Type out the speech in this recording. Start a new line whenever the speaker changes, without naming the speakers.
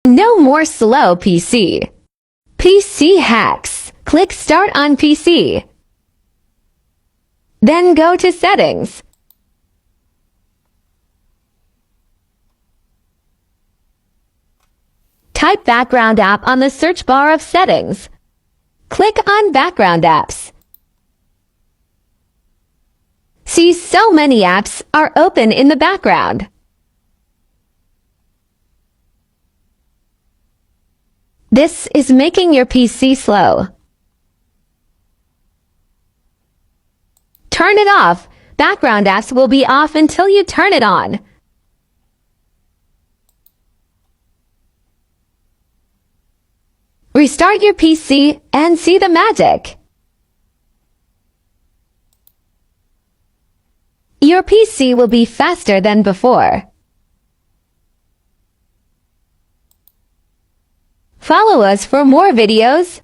No more slow PC. PC hacks. Click Start on PC. Then go to Settings. Type Background App on the search bar of Settings. Click on Background Apps. See, so many apps are open in the background. This is making your PC slow. Turn it off. Background apps will be off until you turn it on. Restart your PC and see the magic. Your PC will be faster than before. Follow us for more videos.